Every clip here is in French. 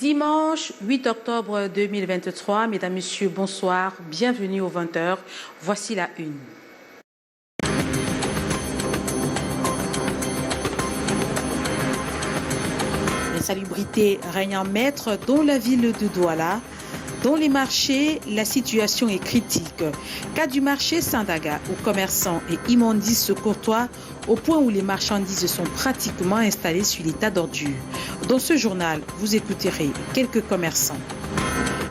Dimanche 8 octobre 2023, mesdames, messieurs, bonsoir, bienvenue aux 20h. Voici la une. L'insalubrité règne en maître dans la ville de Douala. Dans les marchés, la situation est critique. Cas du marché Sandaga, où commerçants et immondices se courtoient au point où les marchandises sont pratiquement installées sur l'état d'ordures. Dans ce journal, vous écouterez quelques commerçants.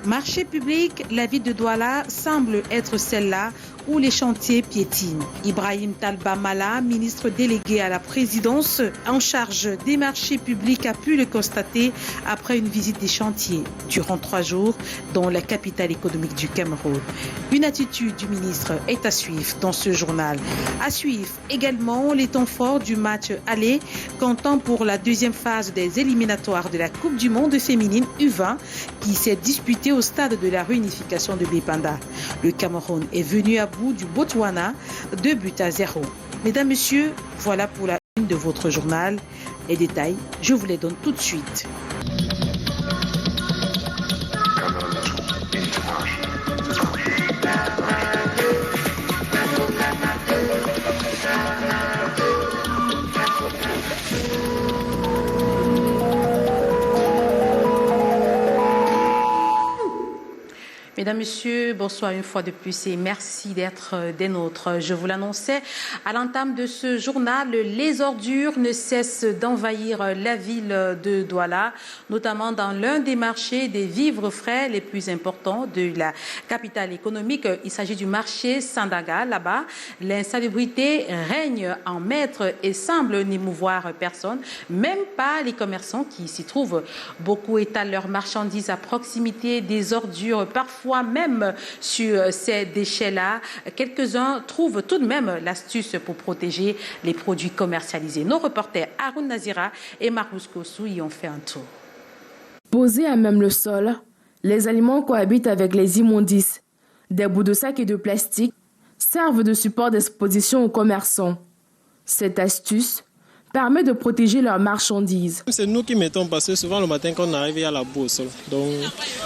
Marché public, la ville de Douala semble être celle-là où les chantiers piétinent. Ibrahim Talba Mala, ministre délégué à la présidence en charge des marchés publics, a pu le constater après une visite des chantiers durant 3 jours dans la capitale économique du Cameroun. Une attitude du ministre est à suivre dans ce journal. À suivre également les temps forts du match aller comptant pour la deuxième phase des éliminatoires de la Coupe du Monde féminine U20 qui s'est disputée au stade de la réunification de Bipanda. Le Cameroun est venu à bout du Botswana, 2-0. Mesdames, Messieurs, voilà pour la une de votre journal. Les détails, je vous les donne tout de suite. Mesdames, Messieurs, bonsoir une fois de plus et merci d'être des nôtres. Je vous l'annonçais à l'entame de ce journal, les ordures ne cessent d'envahir la ville de Douala, notamment dans l'un des marchés des vivres frais les plus importants de la capitale économique. Il s'agit du marché Sandaga. Là-bas, l'insalubrité règne en maître et semble n'émouvoir personne, même pas les commerçants qui s'y trouvent. Beaucoup étalent leurs marchandises à proximité des ordures, parfois même sur ces déchets-là. Quelques-uns trouvent tout de même l'astuce pour protéger les produits commercialisés. Nos reporters Haroun Nazira et Marcus Kossou y ont fait un tour. Posés à même le sol, les aliments cohabitent avec les immondices. Des bouts de sacs et de plastique servent de support d'exposition aux commerçants. Cette astuce permet de protéger leurs marchandises. C'est nous qui mettons parce que souvent le matin quand on arrive, il y a la boue au sol. Donc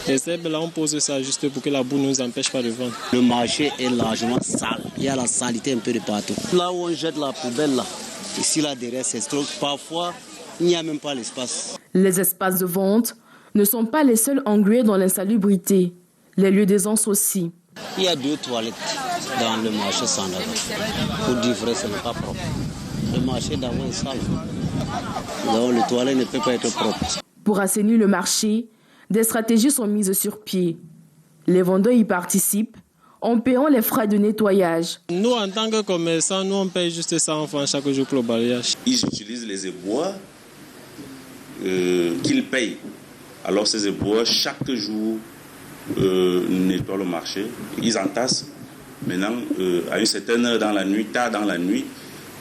les herbes là, on pose ça juste pour que la boue ne nous empêche pas de vendre. Le marché est largement sale. Il y a la saleté un peu de partout. Là où on jette la poubelle, là, ici là derrière, c'est trop. Parfois, il n'y a même pas l'espace. Les espaces de vente ne sont pas les seuls englués dans l'insalubrité. Les lieux d'aisance aussi. Il y a 2 toilettes dans le marché Sandaga. Pour dire vrai, ce n'est pas propre. Le marché d'avant est sale. Donc le toilette ne peut pas être propre. Pour assainir le marché, des stratégies sont mises sur pied. Les vendeurs y participent en payant les frais de nettoyage. Nous, en tant que commerçants, nous on paye juste 100 francs chaque jour pour le balayage. Ils utilisent les éboueurs qu'ils payent. Alors ces éboueurs, chaque jour, nettoient le marché. Ils entassent. Maintenant, à une certaine heure dans la nuit, tard dans la nuit,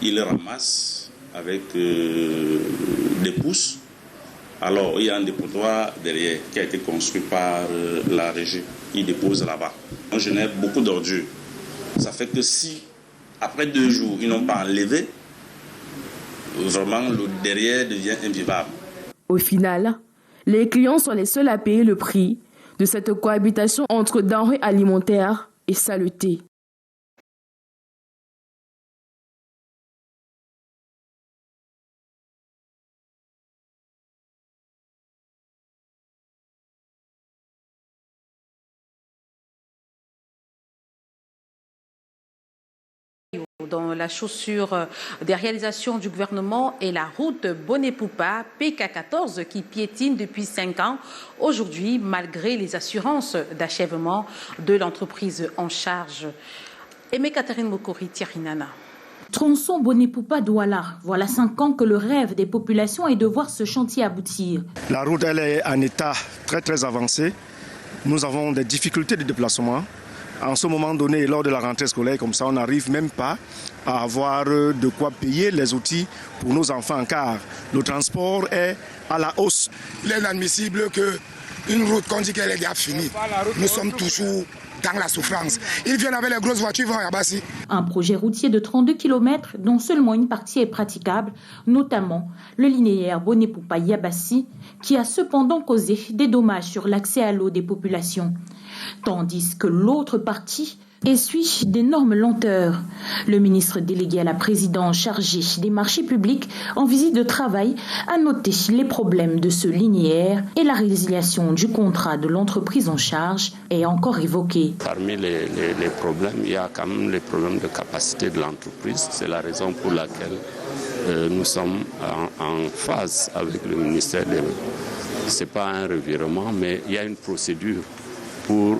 ils le ramassent avec des pousses. Alors, il y a un dépotoir derrière qui a été construit par la régie. Ils déposent là-bas. On génère beaucoup d'ordures. Ça fait que si, après 2 jours, ils n'ont pas enlevé, vraiment, le derrière devient invivable. Au final, les clients sont les seuls à payer le prix de cette cohabitation entre denrées alimentaires et saleté. Dans la chaussure des réalisations du gouvernement et la route Bonnet-Poupa, PK14, qui piétine depuis 5 ans. Aujourd'hui, malgré les assurances d'achèvement de l'entreprise en charge. Aimé Catherine Mokori, Thierry Nana. Tronçon Bonnet-Poupa Douala. Voilà 5 ans que le rêve des populations est de voir ce chantier aboutir. La route elle est en état très avancé. Nous avons des difficultés de déplacement. En ce moment donné, lors de la rentrée scolaire, comme ça, on n'arrive même pas à avoir de quoi payer les outils pour nos enfants, car le transport est à la hausse. Il est inadmissible que Une route qu'on dit qu'elle est déjà finie. Nous sommes toujours dans la souffrance. Ils viennent avec les grosses voitures, vont à Yabassi. Un projet routier de 32 km dont seulement une partie est praticable, notamment le linéaire Bonepoupa-Yabassi, qui a cependant causé des dommages sur l'accès à l'eau des populations. Tandis que l'autre partie essuie d'énormes lenteurs. Le ministre délégué à la présidence chargé des marchés publics en visite de travail a noté les problèmes de ce linéaire et la résiliation du contrat de l'entreprise en charge est encore évoquée. Parmi les problèmes, il y a quand même les problèmes de capacité de l'entreprise. C'est la raison pour laquelle nous sommes en phase avec le ministère. Ce n'est pas un revirement, mais il y a une procédure pour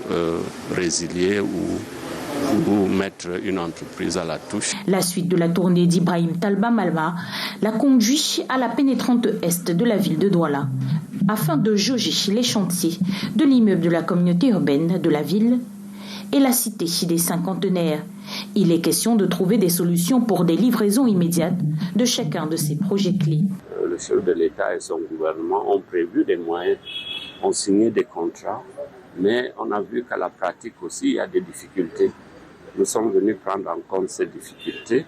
résilier ou mettre une entreprise à la touche. La suite de la tournée d'Ibrahim Talba Malma l'a conduit à la pénétrante est de la ville de Douala, afin de jauger les chantiers de l'immeuble de la communauté urbaine de la ville et la cité des cinquantenaires. Il est question de trouver des solutions pour des livraisons immédiates de chacun de ces projets clés. Le chef de l'État et son gouvernement ont prévu des moyens, ont signé des contrats, mais on a vu qu'à la pratique aussi, il y a des difficultés. Nous sommes venus prendre en compte ces difficultés,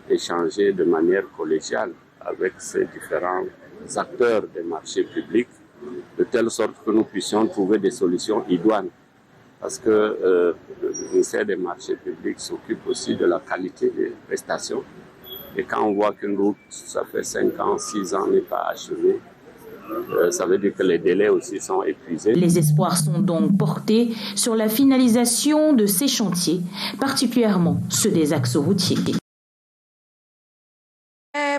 échanger de manière collégiale avec ces différents acteurs des marchés publics, de telle sorte que nous puissions trouver des solutions idoines. Parce que le ministère des marchés publics s'occupe aussi de la qualité des prestations. Et quand on voit qu'une route, ça fait 5 ans, 6 ans, n'est pas achevée, ça veut dire que les délais aussi sont épuisés. Les espoirs sont donc portés sur la finalisation de ces chantiers, particulièrement ceux des axes routiers.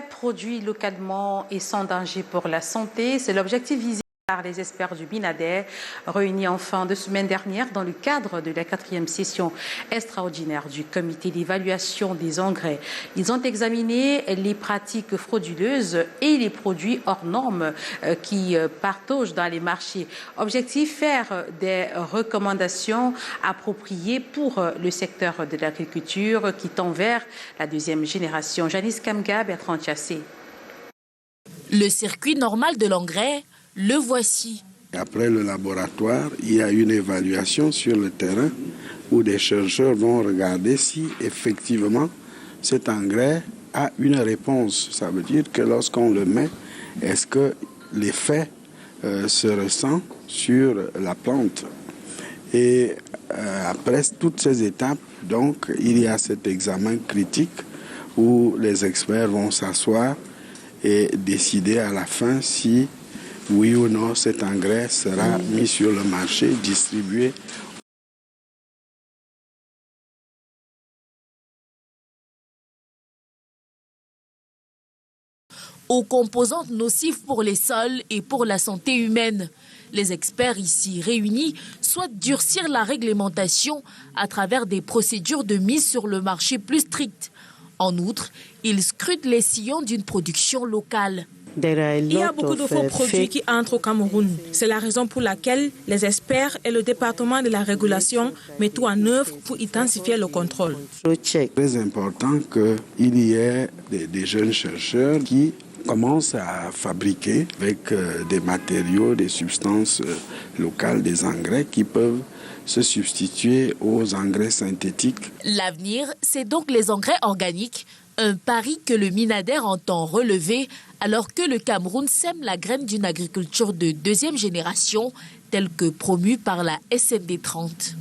Produits localement et sans danger pour la santé, c'est l'objectif visé par les experts du Binader, réunis en fin de semaine dernière dans le cadre de la 4e session extraordinaire du comité d'évaluation des engrais. Ils ont examiné les pratiques frauduleuses et les produits hors normes qui partagent dans les marchés. Objectif, faire des recommandations appropriées pour le secteur de l'agriculture qui tend vers la 2e génération. Janice Kamga, Bertrand Chassé. Le circuit normal de l'engrais, le voici. Après le laboratoire, il y a une évaluation sur le terrain où des chercheurs vont regarder si effectivement cet engrais a une réponse. Ça veut dire que lorsqu'on le met, est-ce que l'effet se ressent sur la plante. Et après toutes ces étapes, donc, il y a cet examen critique où les experts vont s'asseoir et décider à la fin si oui ou non, cet engrais sera mis sur le marché, distribué. Aux composantes nocives pour les sols et pour la santé humaine. Les experts ici réunis souhaitent durcir la réglementation à travers des procédures de mise sur le marché plus strictes. En outre, ils scrutent les sillons d'une production locale. Il y a beaucoup de faux produits qui entrent au Cameroun. C'est la raison pour laquelle les experts et le département de la régulation mettent tout en œuvre pour intensifier le contrôle. C'est très important qu'il y ait des jeunes chercheurs qui commencent à fabriquer avec des matériaux, des substances locales, des engrais qui peuvent se substituer aux engrais synthétiques. L'avenir, c'est donc les engrais organiques. Un pari que le Minader entend relever alors que le Cameroun sème la graine d'une agriculture de 2e génération telle que promue par la SND 30.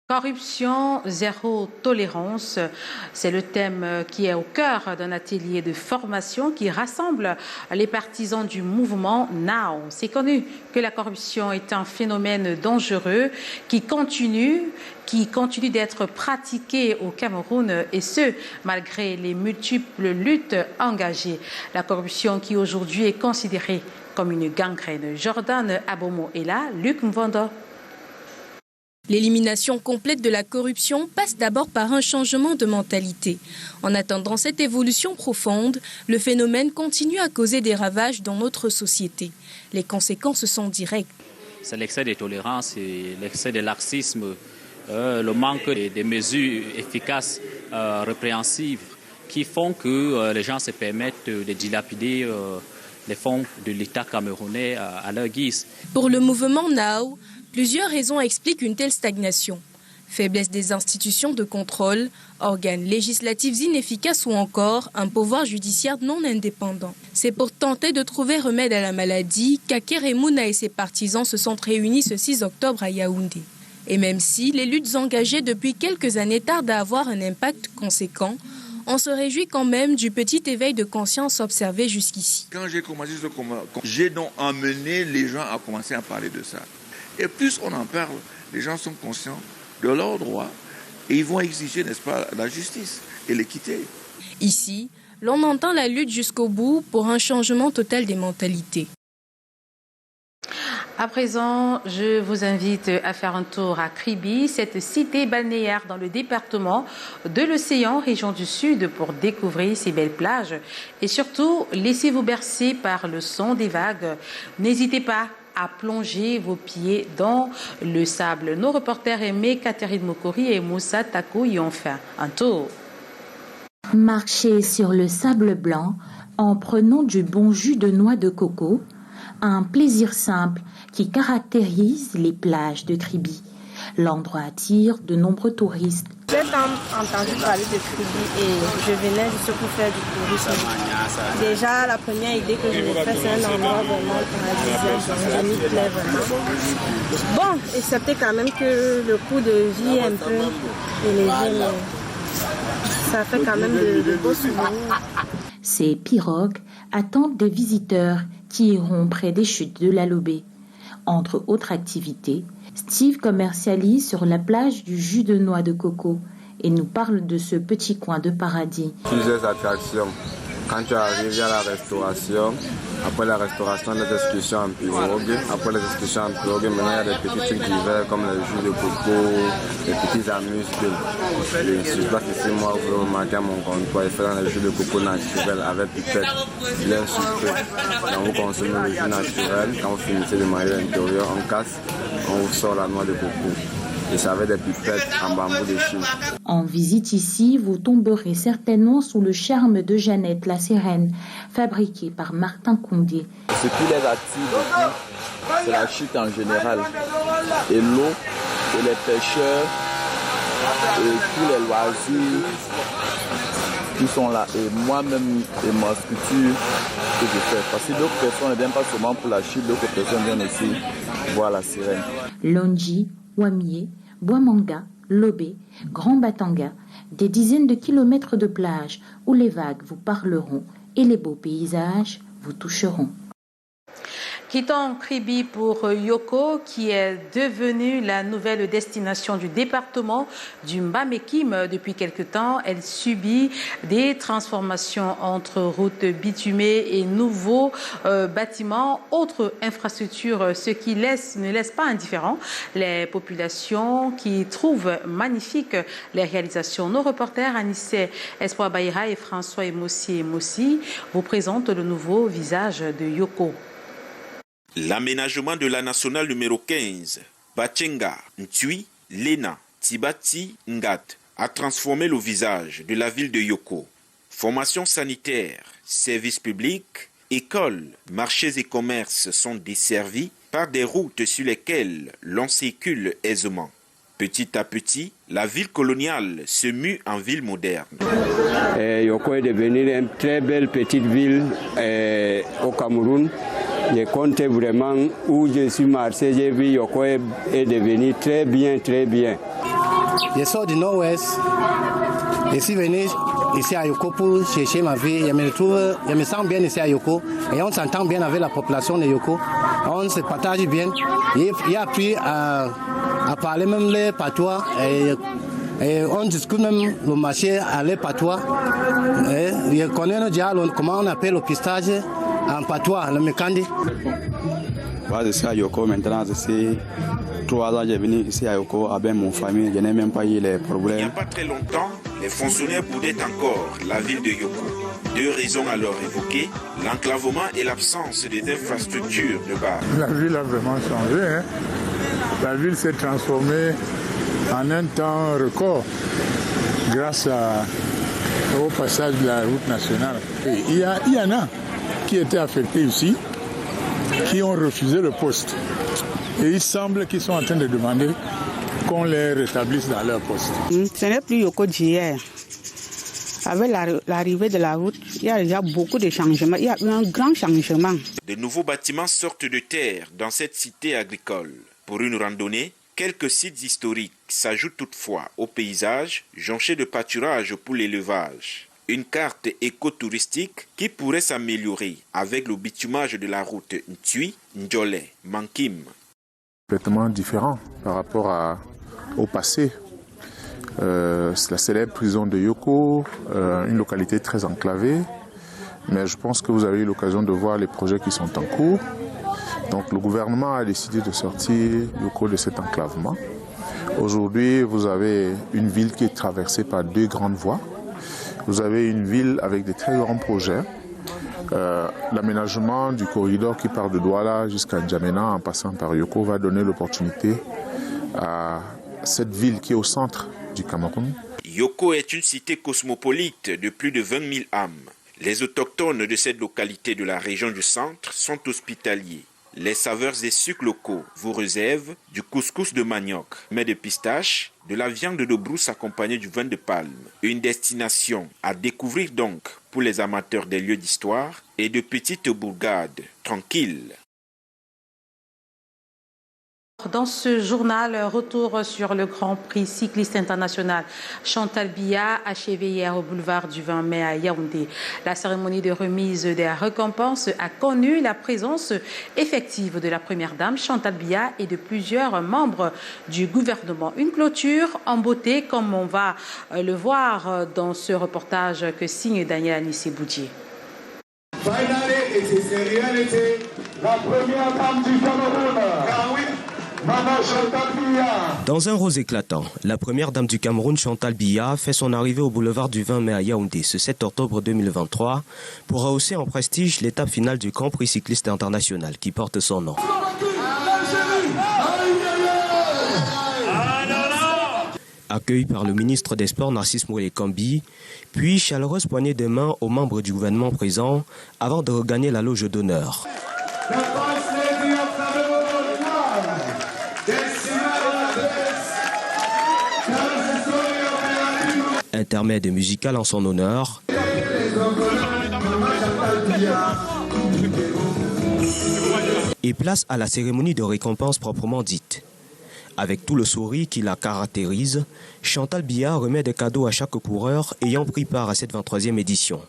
Corruption, zéro tolérance, c'est le thème qui est au cœur d'un atelier de formation qui rassemble les partisans du mouvement NOW. C'est connu que la corruption est un phénomène dangereux qui continue d'être pratiqué au Cameroun et ce, malgré les multiples luttes engagées. La corruption qui aujourd'hui est considérée comme une gangrène. Jordan Abomo est là, Luc Mvondo. L'élimination complète de la corruption passe d'abord par un changement de mentalité. En attendant cette évolution profonde, le phénomène continue à causer des ravages dans notre société. Les conséquences sont directes. C'est l'excès de tolérance et l'excès de laxisme, le manque des mesures efficaces, répréhensibles, qui font que les gens se permettent de dilapider les fonds de l'État camerounais à leur guise. Pour le mouvement Now, plusieurs raisons expliquent une telle stagnation. Faiblesse des institutions de contrôle, organes législatifs inefficaces ou encore un pouvoir judiciaire non indépendant. C'est pour tenter de trouver remède à la maladie qu'Aker Mouna et ses partisans se sont réunis ce 6 octobre à Yaoundé. Et même si les luttes engagées depuis quelques années tardent à avoir un impact conséquent, on se réjouit quand même du petit éveil de conscience observé jusqu'ici. Quand j'ai commencé ce combat, j'ai donc amené les gens à commencer à parler de ça. Et plus on en parle, les gens sont conscients de leurs droits et ils vont exiger, n'est-ce pas, la justice et l'équité. Ici, l'on entend la lutte jusqu'au bout pour un changement total des mentalités. À présent, je vous invite à faire un tour à Kribi, cette cité balnéaire dans le département de l'Océan, région du Sud, pour découvrir ces belles plages et surtout laissez-vous bercer par le son des vagues. N'hésitez pas à plonger vos pieds dans le sable. Nos reporters aimés Catherine Mokori et Moussa Tako y ont fait un tour. Marcher sur le sable blanc en prenant du bon jus de noix de coco, un plaisir simple qui caractérise les plages de Kribi. L'endroit attire de nombreux touristes. J'ai entendu parler de Kribi et je venais juste pour faire du tourisme. Déjà, la première idée que je me fais, c'est un endroit vraiment paradisiaque, je m'y plais vraiment. Bon, excepté quand même que le coût de vie est un peu élevé, mais ça fait quand même de beaux souvenirs. Ces pirogues attendent des visiteurs qui iront près des chutes de la Lobé. Entre autres activités, Steve commercialise sur la plage du jus de noix de coco et nous parle de ce petit coin de paradis. Plusieurs attractions. Quand tu arrives, il y a la restauration. Après la restauration, les excursions en pirogue. Après les excursions en pirogue, maintenant il y a des petits trucs d'hiver comme le jus de coco, les petits amuse-gueules. Sur place ici, moi, vous remarquez à mon comptoir, il fait dans le jus de coco naturel avec pipette, bien sucré. Quand vous consommez le jus naturel, quand vous finissez de manger à l'intérieur, on casse, on vous sort la noix de coco. Et ça avait des pipettes en bambou de Chine. En visite ici, vous tomberez certainement sous le charme de Jeannette la sirène, fabriquée par Martin Condé. Ce qui les attire beaucoup, c'est la chute en général. Et l'eau, et les pêcheurs, et tous les loisirs qui sont là. Et moi-même, et ma sculpture que je fais. Parce que d'autres personnes ne viennent pas seulement pour la chute, d'autres personnes viennent aussi voir la sirène. Longi, Wamié, Boimanga, Lobé, Grand Batanga, des dizaines de kilomètres de plage où les vagues vous parleront et les beaux paysages vous toucheront. Quittons Kribi pour Yoko, qui est devenue la nouvelle destination du département du Mbamekime depuis quelque temps. Elle subit des transformations entre routes bitumées et nouveaux bâtiments, autres infrastructures, ce qui ne laisse pas indifférents les populations qui trouvent magnifiques les réalisations. Nos reporters Anissé Espoir Baïra et François Emossi vous présentent le nouveau visage de Yoko. L'aménagement de la nationale numéro 15, Bachenga, Ntui, Lena, Tibati, Ngat, a transformé le visage de la ville de Yoko. Formation sanitaire, services publics, écoles, marchés et commerces sont desservis par des routes sur lesquelles l'on circule aisément. Petit à petit, la ville coloniale se mue en ville moderne. Yoko est devenue une très belle petite ville au Cameroun. Je compte vraiment où je suis marché, j'ai vu Yoko est devenu très bien, très bien. Je sors du nord-ouest. Je suis venu ici à Yoko pour chercher ma vie. Je me sens bien ici à Yoko et on s'entend bien avec la population de Yoko. On se partage bien. J'ai appris à parler même les patois et on discute même le marché à les patois. Je connais déjà comment on appelle le pistage en patois, le mécandi. Je suis à Yoko maintenant, je suis 3 ans, j'ai venu ici à Yoko avec mon famille, je n'ai même pas eu les problèmes. Il n'y a pas très longtemps, les fonctionnaires boudaient encore la ville de Yoko. 2 raisons alors évoquées, l'enclavement et l'absence des infrastructures de base. La ville a vraiment changé. Hein. La ville s'est transformée en un temps record grâce au passage de la route nationale. Il y en a. qui étaient affectés ici, qui ont refusé le poste. Et il semble qu'ils sont en train de demander qu'on les rétablisse dans leur poste. Ce n'est plus Yoko d'hier. Avec l'arrivée de la route, il y a déjà beaucoup de changements. Il y a eu un grand changement. De nouveaux bâtiments sortent de terre dans cette cité agricole. Pour une randonnée, quelques sites historiques s'ajoutent toutefois au paysage jonché de pâturages pour l'élevage. Une carte écotouristique qui pourrait s'améliorer avec le bitumage de la route Ntui-Ndjolé-Mankim. Complètement différent par rapport au passé. C'est la célèbre prison de Yoko, une localité très enclavée, mais je pense que vous avez eu l'occasion de voir les projets qui sont en cours. Donc le gouvernement a décidé de sortir Yoko de cet enclavement. Aujourd'hui, vous avez une ville qui est traversée par 2 grandes voies. Vous avez une ville avec des très grands projets. L'aménagement du corridor qui part de Douala jusqu'à N'Djamena en passant par Yoko va donner l'opportunité à cette ville qui est au centre du Cameroun. Yoko est une cité cosmopolite de plus de 20 000 âmes. Les autochtones de cette localité de la région du centre sont hospitaliers. Les saveurs des sucres locaux vous réservent du couscous de manioc, mais de pistache, de la viande de brousse accompagnée du vin de palme. Une destination à découvrir donc pour les amateurs des lieux d'histoire et de petites bourgades tranquilles. Dans ce journal, retour sur le Grand Prix cycliste international Chantal Biya, achevé hier au boulevard du 20 mai à Yaoundé. La cérémonie de remise des récompenses a connu la présence effective de la première dame Chantal Biya et de plusieurs membres du gouvernement. Une clôture en beauté, comme on va le voir dans ce reportage que signe Daniel Anissé-Boudier. La première dame du Cameroun. Dans un rose éclatant, la première dame du Cameroun, Chantal Biya, fait son arrivée au boulevard du 20 mai à Yaoundé ce 7 octobre 2023 pour rehausser en prestige l'étape finale du Grand Prix cycliste international qui porte son nom. Accueilli par le ministre des Sports Narcisse Moulé Kambi, puis chaleureuse poignée de main aux membres du gouvernement présents avant de regagner la loge d'honneur. Intermède musical en son honneur. Et place à la cérémonie de récompense proprement dite. Avec tout le sourire qui la caractérise, Chantal Biya remet des cadeaux à chaque coureur ayant pris part à cette 23e édition.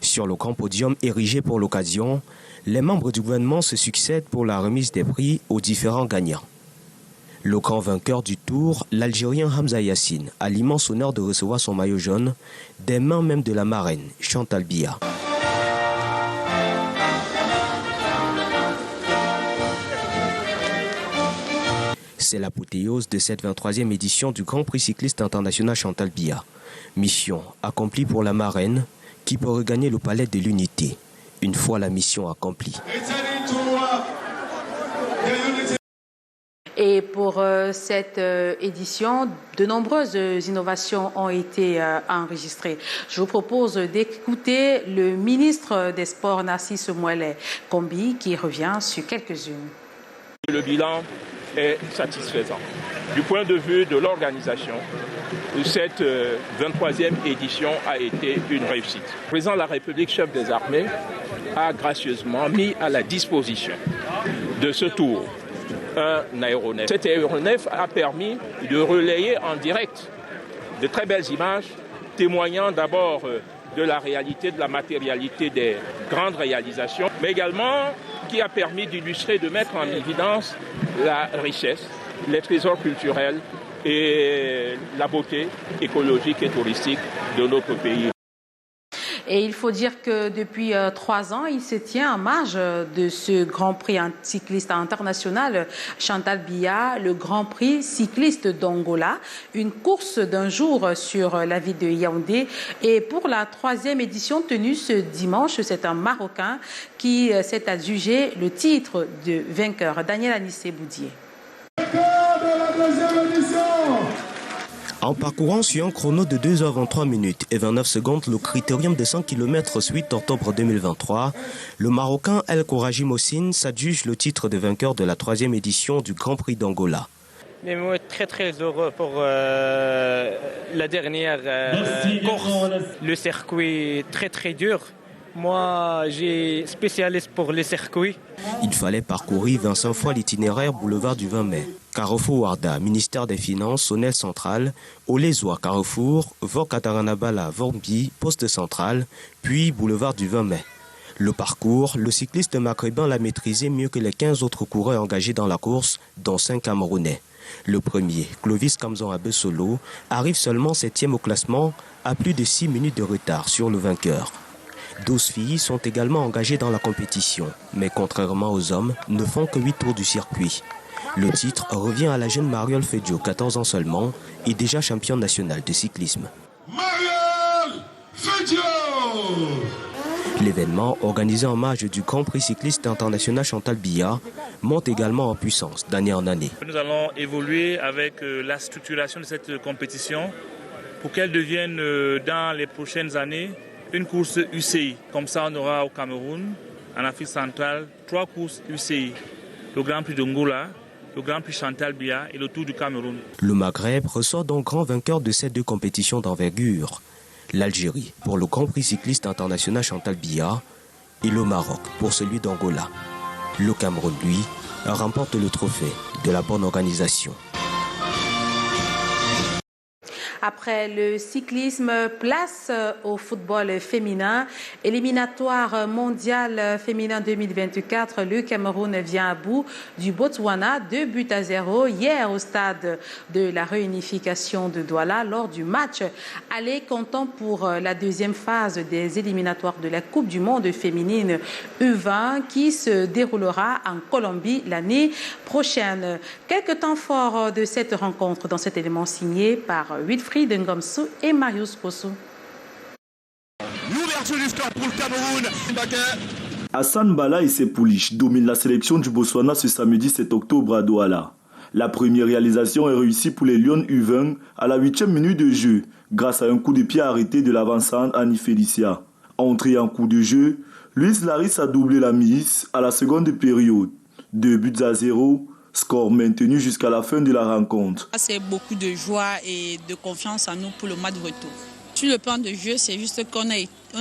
Sur le grand podium érigé pour l'occasion, les membres du gouvernement se succèdent pour la remise des prix aux différents gagnants. Le grand vainqueur du tour, l'Algérien Hamza Yassine, a l'immense honneur de recevoir son maillot jaune des mains même de la marraine, Chantal Biya. C'est l'apothéose de cette 23e édition du Grand Prix cycliste international Chantal Biya. Mission accomplie pour la marraine qui peut regagner le palais de l'unité une fois la mission accomplie. Et pour cette édition, de nombreuses innovations ont été enregistrées. Je vous propose d'écouter le ministre des Sports, Narcisse Moulé Kambi, qui revient sur quelques-unes. Le bilan est satisfaisant. Du point de vue de l'organisation, cette 23e édition a été une réussite. Le président de la République, chef des armées, a gracieusement mis à la disposition de ce tour un aéronef. Cet aéronef a permis de relayer en direct de très belles images témoignant d'abord de la réalité, de la matérialité des grandes réalisations, mais également qui a permis d'illustrer, de mettre en évidence la richesse, les trésors culturels et la beauté écologique et touristique de notre pays. Et il faut dire que depuis 3 ans, il se tient en marge de ce Grand Prix cycliste international Chantal Biya, le Grand Prix cycliste d'Angola, une course d'un jour sur la ville de Yaoundé. Et pour la 3e édition tenue ce dimanche, c'est un Marocain qui s'est adjugé le titre de vainqueur, Daniel Anissé-Boudier. En parcourant sur un chrono de 2h23 minutes et 29 secondes le critérium des 100 km 8 octobre 2023, le Marocain El Kouraji Mossine s'adjuge le titre de vainqueur de la 3e édition du Grand Prix d'Angola. Mais moi, très heureux pour la dernière course. Le circuit très dur. Moi, j'ai spécialiste pour les circuits. Il fallait parcourir 25 fois l'itinéraire boulevard du 20 mai. Carrefour Warda, ministère des Finances, Sonel Central, Olezoa Carrefour, Vokataranabala Vormbi, poste central, puis boulevard du 20 mai. Le parcours, le cycliste maghrébin l'a maîtrisé mieux que les 15 autres coureurs engagés dans la course, dont 5 Camerounais. Le premier, Clovis Kamzon Abesolo, arrive seulement 7e au classement, à plus de 6 minutes de retard sur le vainqueur. 12 filles sont également engagées dans la compétition, mais contrairement aux hommes, ne font que 8 tours du circuit. Le titre revient à la jeune Mariole Fedjo, 14 ans seulement, et déjà championne nationale de cyclisme. Mariole Fedjo! L'événement, organisé en marge du Grand Prix cycliste international Chantal Biya, monte également en puissance d'année en année. Nous allons évoluer avec la structuration de cette compétition pour qu'elle devienne dans les prochaines années une course UCI. Comme ça, on aura au Cameroun, en Afrique centrale, 3 courses UCI. Le Grand Prix d'Angola, le Grand Prix Chantal Biya et le Tour du Cameroun. Le Maghreb ressort donc grand vainqueur de ces 2 compétitions d'envergure. L'Algérie pour le Grand Prix cycliste international Chantal Biya et le Maroc pour celui d'Angola. Le Cameroun, lui, remporte le trophée de la bonne organisation. Après le cyclisme, place au football féminin. Éliminatoire mondial féminin 2024, le Cameroun vient à bout du Botswana, 2-0 hier au stade de la réunification de Douala lors du match aller comptant pour la 2e phase des éliminatoires de la Coupe du Monde féminine U20 qui se déroulera en Colombie l'année prochaine. Quelques temps forts de cette rencontre dans cet élément signé par Wilfried Ngomsou et Marius Kossou. L'ouverture du score pour le Cameroun. Hassan Bala et ses pouliches dominent la sélection du Botswana ce samedi 7 octobre à Douala. La première réalisation est réussie pour les Lions U20 à la 8e minute de jeu grâce à un coup de pied arrêté de l'avancante Annie Felicia. Entrée en coup de jeu, Luis Laris a doublé la mise à la seconde période. 2-0. Score maintenu jusqu'à la fin de la rencontre. C'est beaucoup de joie et de confiance en nous pour le match retour. Sur le plan de jeu, c'est juste qu'on a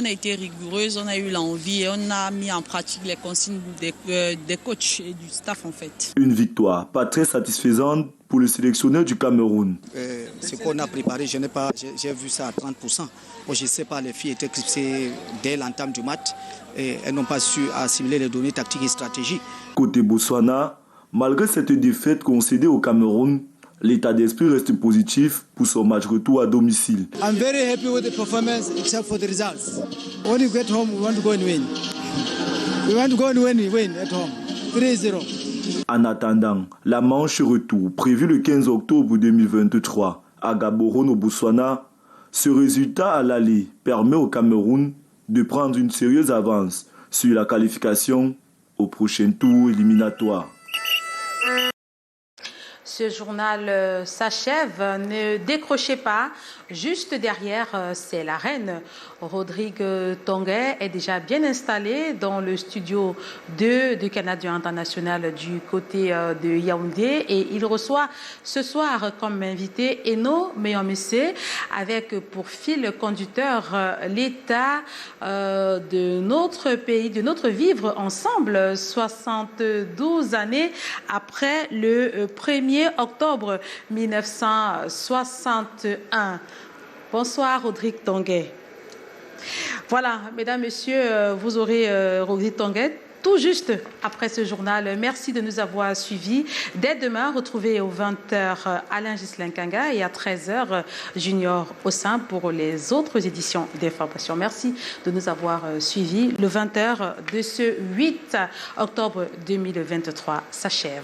été rigoureuse, on a eu l'envie et on a mis en pratique les consignes des coachs et du staff en fait. Une victoire pas très satisfaisante pour le sélectionneur du Cameroun. Ce qu'on a préparé, j'ai vu ça à 30%. Bon, je ne sais pas, les filles étaient clipsées dès l'entame du match et elles n'ont pas su assimiler les données tactiques et stratégiques. Côté Botswana, malgré cette défaite concédée au Cameroun, l'état d'esprit reste positif pour son match retour à domicile. I'm very happy with the performance except for the results. When you get home, we want to go and win. We want to go and win at home. 3-0. En attendant, la manche retour prévue le 15 octobre 2023 à Gaborone au Botswana, ce résultat à l'aller permet au Cameroun de prendre une sérieuse avance sur la qualification au prochain tour éliminatoire. Ce journal s'achève. Ne décrochez pas. Juste derrière, c'est la reine. Rodrigue Tonguet est déjà bien installé dans le studio 2 du Canadien international du côté de Yaoundé et il reçoit ce soir comme invité Eno Meyomessé avec pour fil conducteur l'état de notre pays, de notre vivre ensemble 72 années après le 1er octobre 1961. Bonsoir Rodrigue Tonguet. Voilà, mesdames, messieurs, vous aurez Rodrigue Tonguet tout juste après ce journal. Merci de nous avoir suivis. Dès demain, retrouvez aux 20h Alain Ghislain Kanga et à 13h Junior Ossin pour les autres éditions d'information. Merci de nous avoir suivis. Le 20h de ce 8 octobre 2023 s'achève.